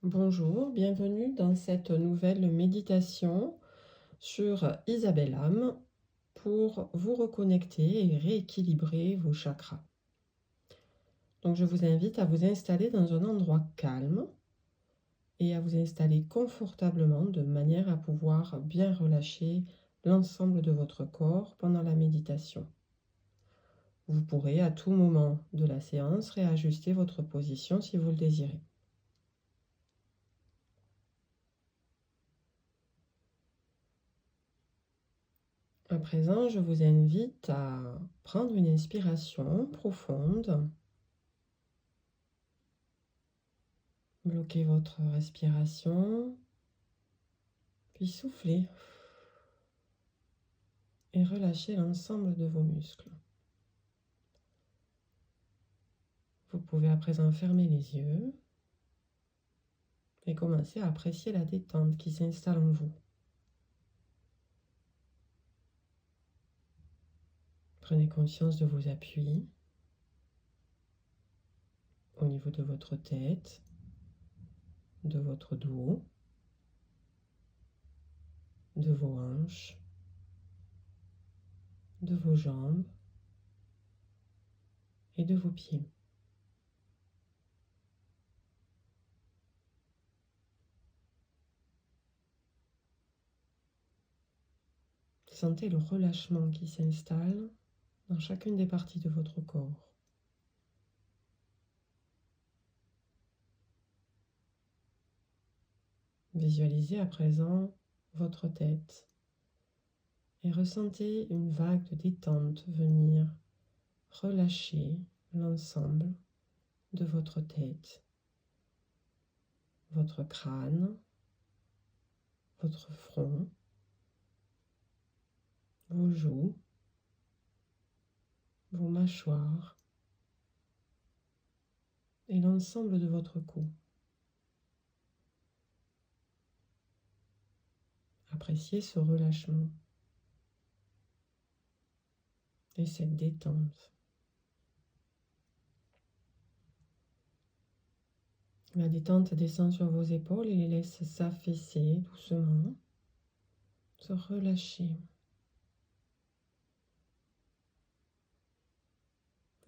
Bonjour, bienvenue dans cette nouvelle méditation sur Isabelle Âme pour vous reconnecter et rééquilibrer vos chakras. Donc je vous invite à vous installer dans un endroit calme et à vous installer confortablement de manière à pouvoir bien relâcher l'ensemble de votre corps pendant la méditation. Vous pourrez à tout moment de la séance réajuster votre position si vous le désirez. À présent, je vous invite à prendre une inspiration profonde. Bloquez votre respiration, puis soufflez et relâchez l'ensemble de vos muscles. Vous pouvez à présent fermer les yeux et commencer à apprécier la détente qui s'installe en vous. Prenez conscience de vos appuis au niveau de votre tête, de votre dos, de vos hanches, de vos jambes et de vos pieds. Sentez le relâchement qui s'installe dans chacune des parties de votre corps. Visualisez à présent votre tête et ressentez une vague de détente venir relâcher l'ensemble de votre tête, votre crâne, votre front, vos joues, vos mâchoires et l'ensemble de votre cou. Appréciez ce relâchement et cette détente. La détente descend sur vos épaules et les laisse s'affaisser doucement, se relâcher.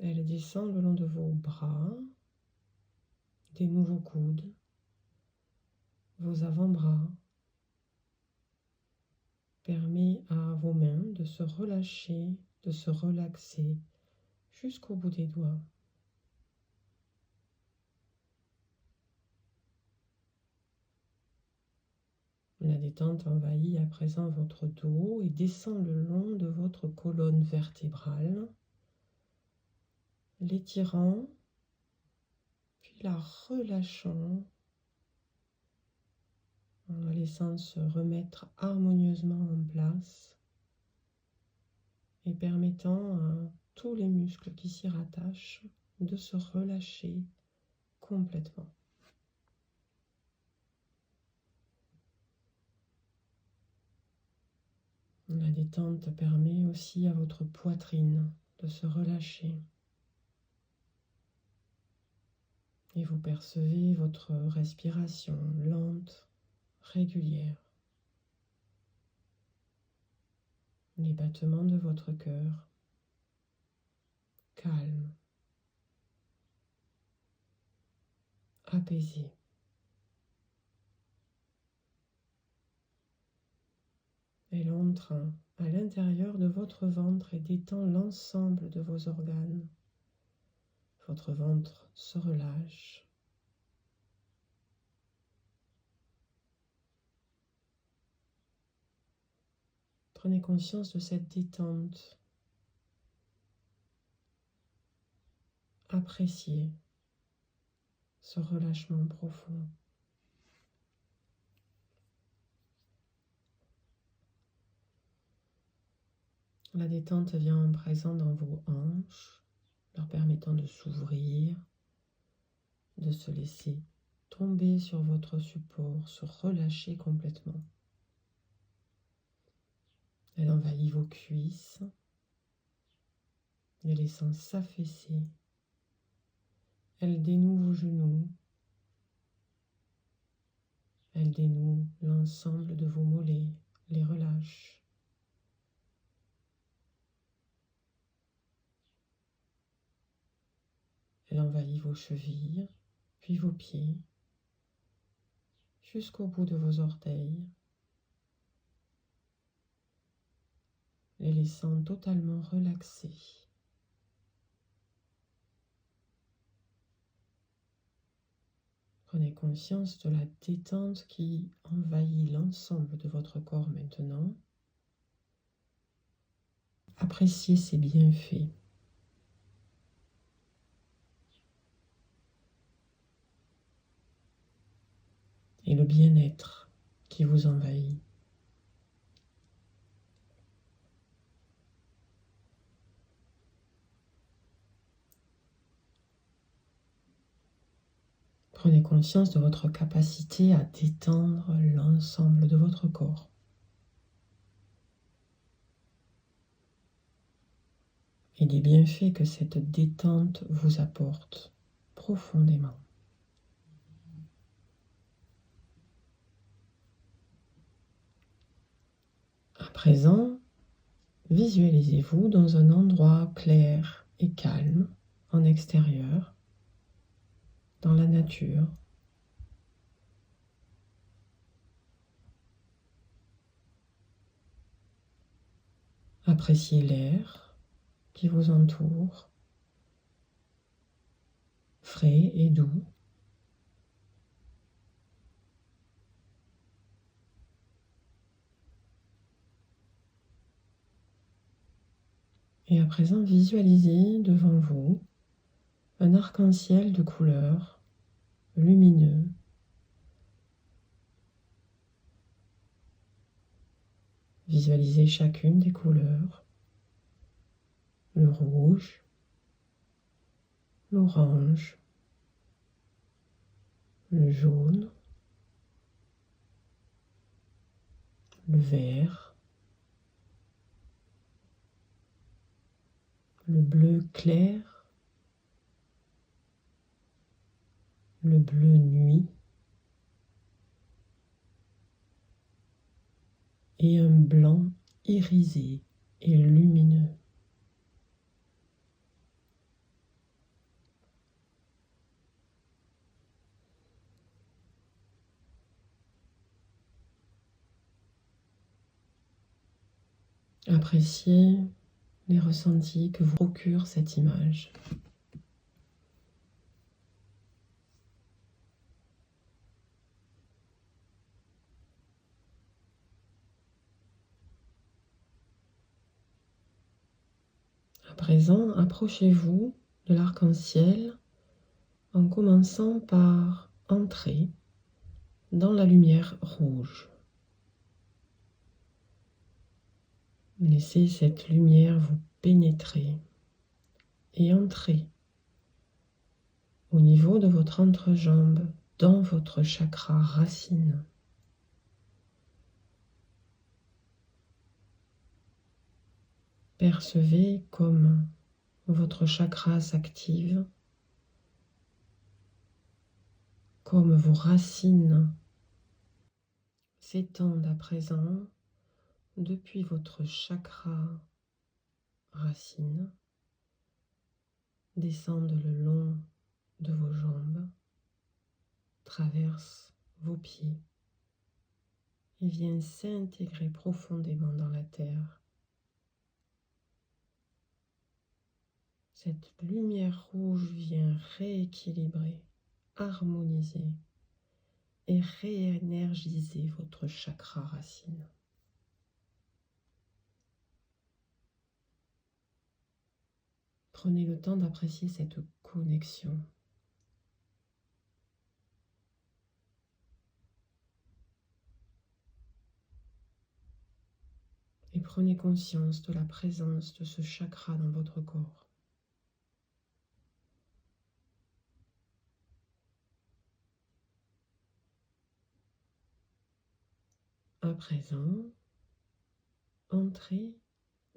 Elle descend le long de vos bras, dénoue vos coudes, vos avant-bras, permet à vos mains de se relâcher, de se relaxer jusqu'au bout des doigts. La détente envahit à présent votre dos et descend le long de votre colonne vertébrale, l'étirant, puis la relâchant, en la laissant se remettre harmonieusement en place et permettant à tous les muscles qui s'y rattachent de se relâcher complètement. La détente permet aussi à votre poitrine de se relâcher. Et vous percevez votre respiration lente, régulière. Les battements de votre cœur, calmes, apaisés. Elle entre à l'intérieur de votre ventre et détend l'ensemble de vos organes. Votre ventre se relâche. Prenez conscience de cette détente. Appréciez ce relâchement profond. La détente vient en présent dans vos hanches, leur permettant de s'ouvrir, de se laisser tomber sur votre support, se relâcher complètement. Elle envahit vos cuisses, les laissant s'affaisser. Elle dénoue vos genoux, Elle dénoue l'ensemble de vos mollets, les relâche. Elle envahit vos chevilles, puis vos pieds, jusqu'au bout de vos orteils, les laissant totalement relaxés. Prenez conscience de la détente qui envahit l'ensemble de votre corps maintenant. Appréciez ces bienfaits. Et le bien-être qui vous envahit. Prenez conscience de votre capacité à détendre l'ensemble de votre corps. Et des bienfaits que cette détente vous apporte profondément. À présent, visualisez-vous dans un endroit clair et calme, en extérieur, dans la nature. Appréciez l'air qui vous entoure, frais et doux. Et à présent, visualisez devant vous un arc-en-ciel de couleurs lumineux. Visualisez chacune des couleurs, le rouge, l'orange, le jaune, le vert, le bleu clair, le bleu nuit et un blanc irisé et lumineux. Appréciez les ressentis que vous procure cette image. À présent, approchez-vous de l'arc-en-ciel en commençant par entrer dans la lumière rouge. Laissez cette lumière vous pénétrer et entrer au niveau de votre entrejambe, dans votre chakra racine. Percevez comme votre chakra s'active, comme vos racines s'étendent à présent depuis votre chakra racine, descendent le long de vos jambes, traversent vos pieds et viennent s'intégrer profondément dans la terre. Cette lumière rouge vient rééquilibrer, harmoniser et réénergiser votre chakra racine. Prenez le temps d'apprécier cette connexion. Et prenez conscience de la présence de ce chakra dans votre corps. À présent, entrez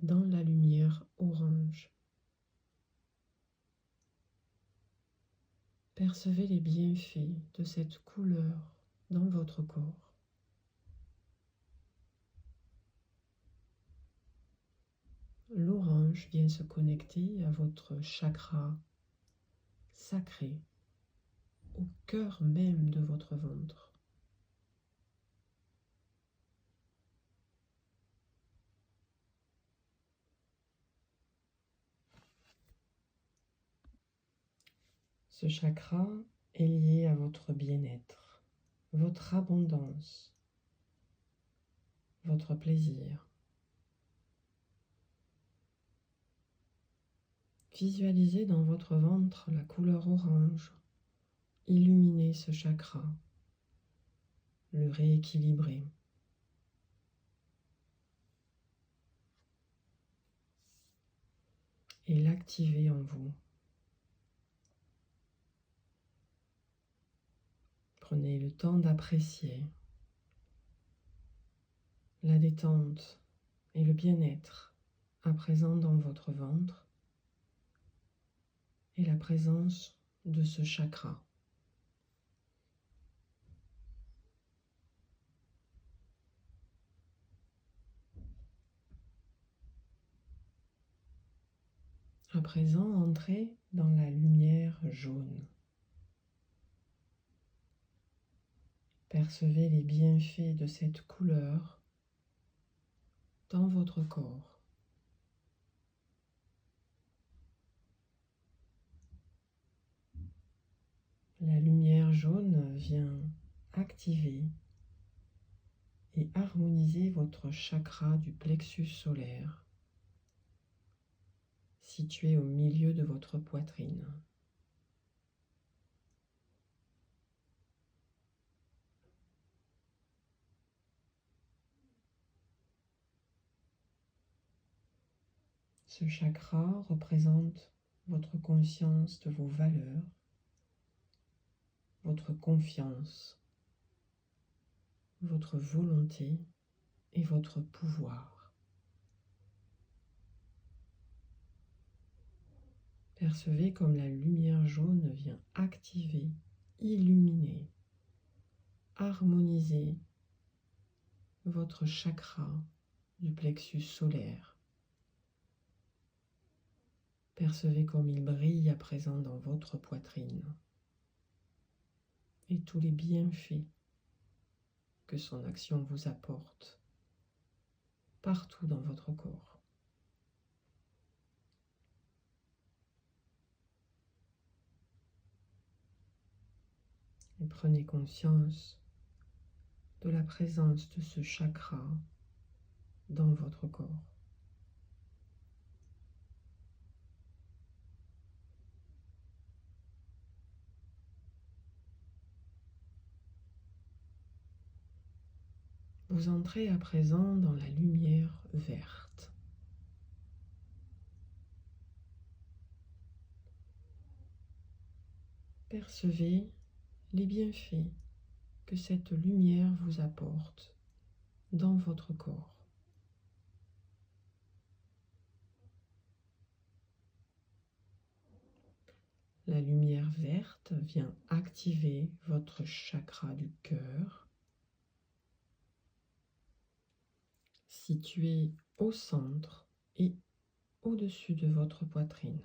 dans la lumière orange. Percevez les bienfaits de cette couleur dans votre corps. L'orange vient se connecter à votre chakra sacré, au cœur même de votre ventre. Ce chakra est lié à votre bien-être, votre abondance, votre plaisir. Visualisez dans votre ventre la couleur orange, illuminer ce chakra, le rééquilibrer. Et l'activer en vous. Prenez le temps d'apprécier la détente et le bien-être à présent dans votre ventre et la présence de ce chakra. À présent, entrez dans la lumière jaune. Percevez les bienfaits de cette couleur dans votre corps. La lumière jaune vient activer et harmoniser votre chakra du plexus solaire, situé au milieu de votre poitrine. Ce chakra représente votre conscience de vos valeurs, votre confiance, votre volonté et votre pouvoir. Percevez comme la lumière jaune vient activer, illuminer, harmoniser votre chakra du plexus solaire. Percevez comme il brille à présent dans votre poitrine et tous les bienfaits que son action vous apporte partout dans votre corps. Et prenez conscience de la présence de ce chakra dans votre corps. Vous entrez à présent dans la lumière verte. Percevez les bienfaits que cette lumière vous apporte dans votre corps. La lumière verte vient activer votre chakra du cœur, situé au centre et au-dessus de votre poitrine.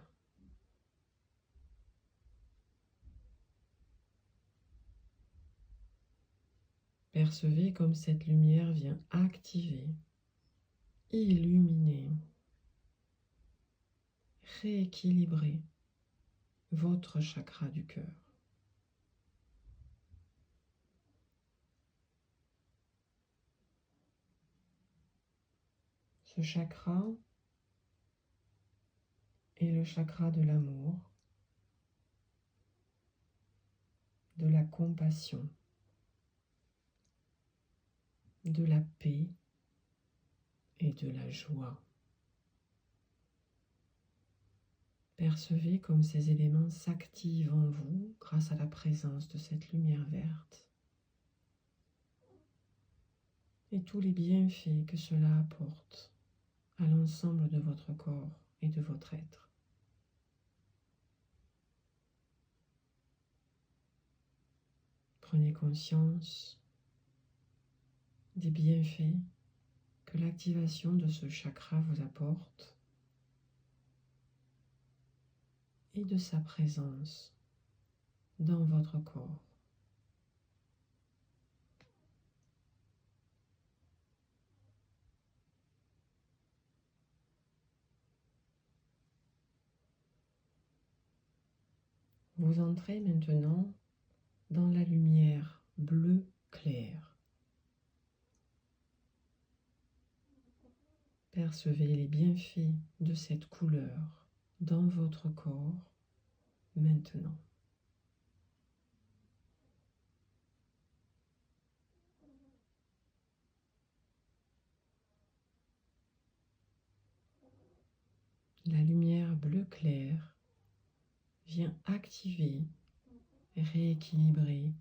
Percevez comme cette lumière vient activer, illuminer, rééquilibrer votre chakra du cœur. Ce chakra est le chakra de l'amour, de la compassion, de la paix et de la joie. Percevez comme ces éléments s'activent en vous grâce à la présence de cette lumière verte et tous les bienfaits que cela apporte à l'ensemble de votre corps et de votre être. prenez conscience des bienfaits que l'activation de ce chakra vous apporte et de sa présence dans votre corps. Vous entrez maintenant dans la lumière bleu clair. Percevez les bienfaits de cette couleur dans votre corps maintenant. La lumière bleu clair vient activer, rééquilibrer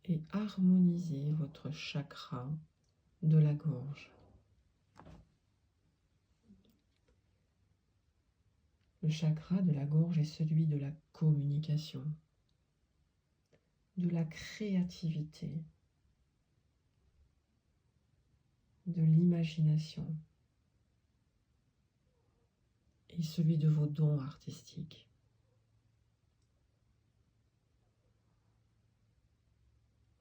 et harmoniser votre chakra de la gorge. Le chakra de la gorge est celui de la communication, de la créativité, de l'imagination et celui de vos dons artistiques.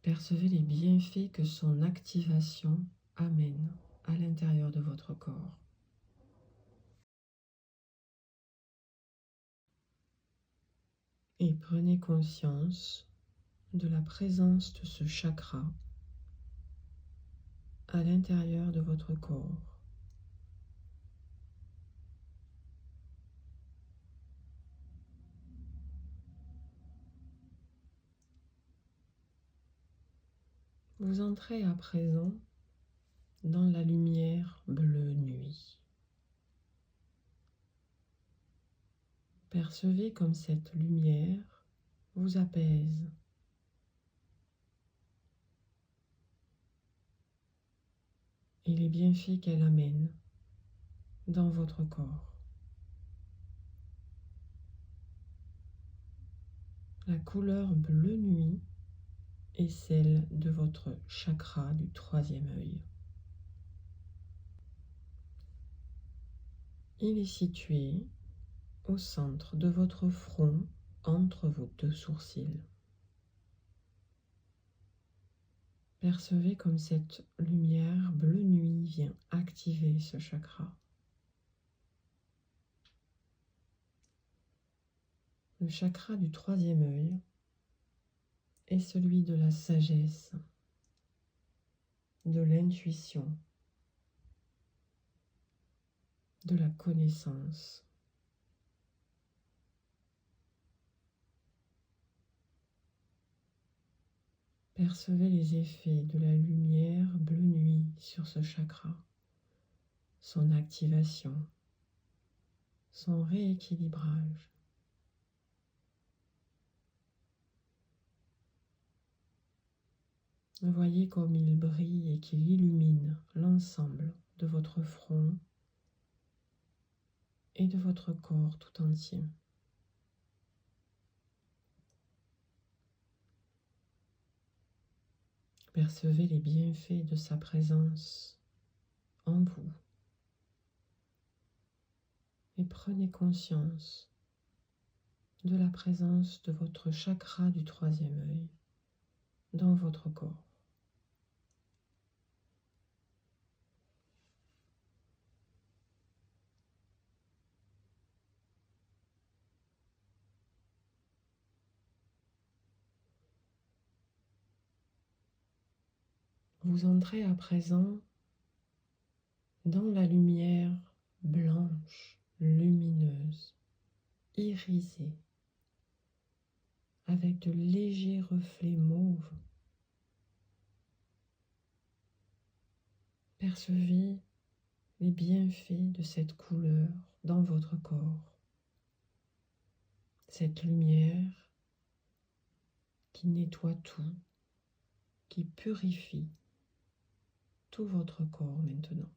Percevez les bienfaits que son activation amène à l'intérieur de votre corps. Et prenez conscience de la présence de ce chakra à l'intérieur de votre corps. Vous entrez à présent dans la lumière bleue nuit. Percevez comme cette lumière vous apaise. Et les bienfaits qu'elle amène dans votre corps. La couleur bleu nuit est celle de votre chakra du troisième œil. Il est situé au centre de votre front, entre vos deux sourcils. Percevez comme cette lumière bleu nuit vient activer ce chakra. Le chakra du troisième œil est celui de la sagesse, de l'intuition, de la connaissance. Percevez les effets de la lumière bleu nuit sur ce chakra, son activation, son rééquilibrage. Voyez comme il brille et qu'il illumine l'ensemble de votre front et de votre corps tout entier. Percevez les bienfaits de sa présence en vous et prenez conscience de la présence de votre chakra du troisième œil dans votre corps. Vous entrez à présent dans la lumière blanche, lumineuse, irisée, avec de légers reflets mauves. Percevez les bienfaits de cette couleur dans votre corps. Cette lumière qui nettoie tout, qui purifie tout votre corps maintenant.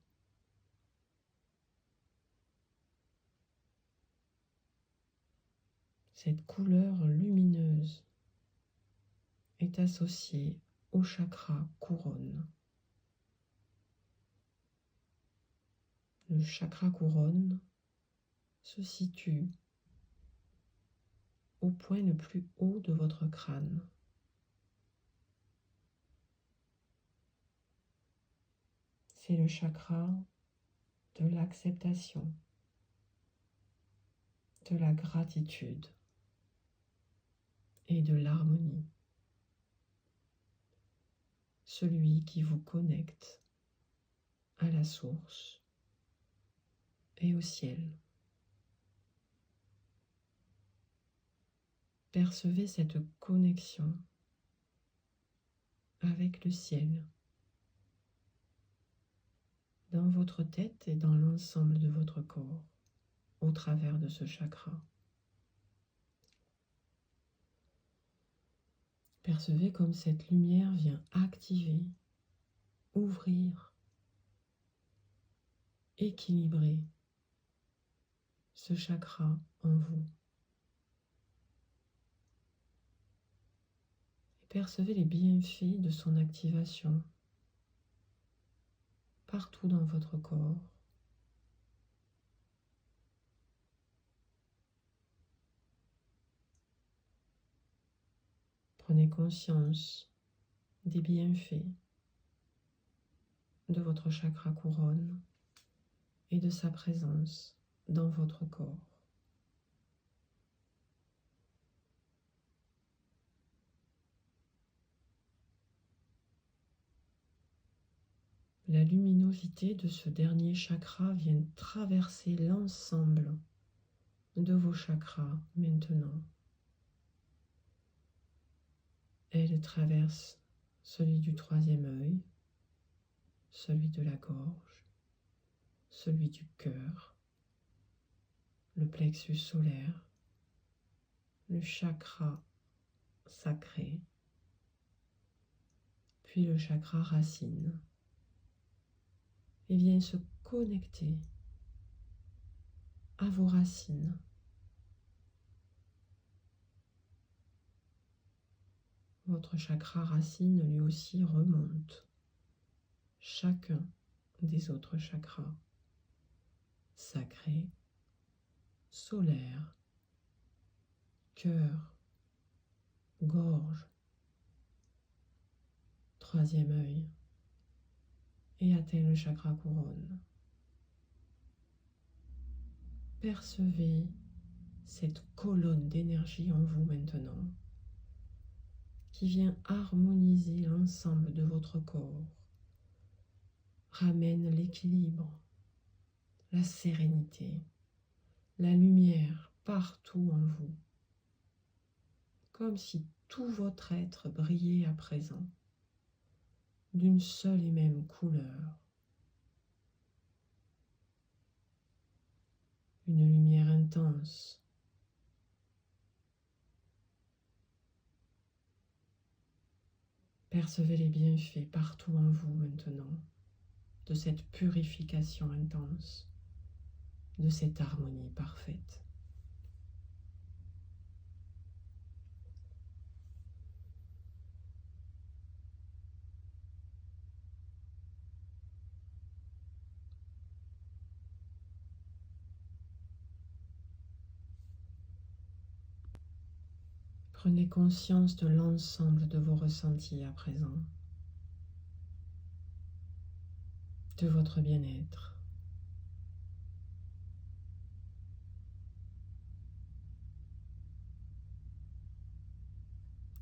Cette couleur lumineuse est associé au chakra couronne. Le chakra couronne se situe au point le plus haut de votre crâne. C'est le chakra de l'acceptation, de la gratitude et de l'harmonie. Celui qui vous connecte à la source et au ciel. Percevez cette connexion avec le ciel dans votre tête et dans l'ensemble de votre corps au travers de ce chakra. Percevez comme cette lumière vient activer, ouvrir, équilibrer ce chakra en vous. Et percevez les bienfaits de son activation partout dans votre corps. Prenez conscience des bienfaits de votre chakra couronne et de sa présence dans votre corps. La luminosité de ce dernier chakra vient traverser l'ensemble de vos chakras maintenant. Elle traverse celui du troisième œil, celui de la gorge, celui du cœur, le plexus solaire, le chakra sacré, puis le chakra racine, et vient se connecter à vos racines. Votre chakra racine lui aussi remonte chacun des autres chakras sacrés, solaires, cœur, gorge, troisième œil, et atteint le chakra couronne. Percevez cette colonne d'énergie en vous maintenant qui vient harmoniser l'ensemble de votre corps, ramène l'équilibre, la sérénité, la lumière partout en vous, comme si tout votre être brillait à présent d'une seule et même couleur. Une lumière intense. Percevez les bienfaits partout en vous maintenant de cette purification intense, de cette harmonie parfaite. Prenez conscience de l'ensemble de vos ressentis à présent, de votre bien-être.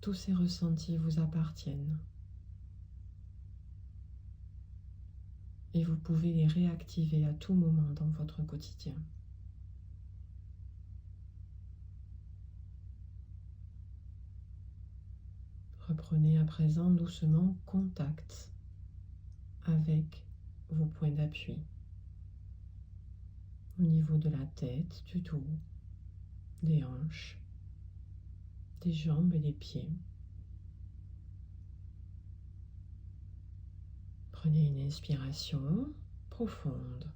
Tous ces ressentis vous appartiennent et vous pouvez les réactiver à tout moment dans votre quotidien. Reprenez à présent doucement contact avec vos points d'appui au niveau de la tête, du dos, des hanches, des jambes et des pieds. Prenez une inspiration profonde,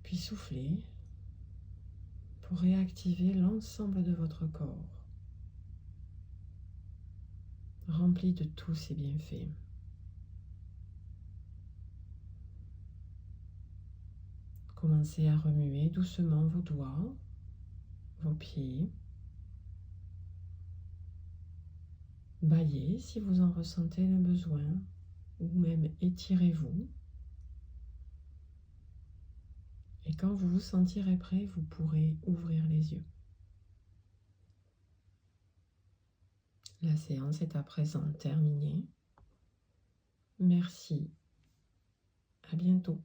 puis soufflez pour réactiver l'ensemble de votre corps. rempli de tous ses bienfaits. Commencez à remuer doucement vos doigts, vos pieds. Baillez si vous en ressentez le besoin, ou même étirez-vous. Et quand vous vous sentirez prêt, vous pourrez ouvrir les yeux. La séance est à présent terminée. Merci. À bientôt.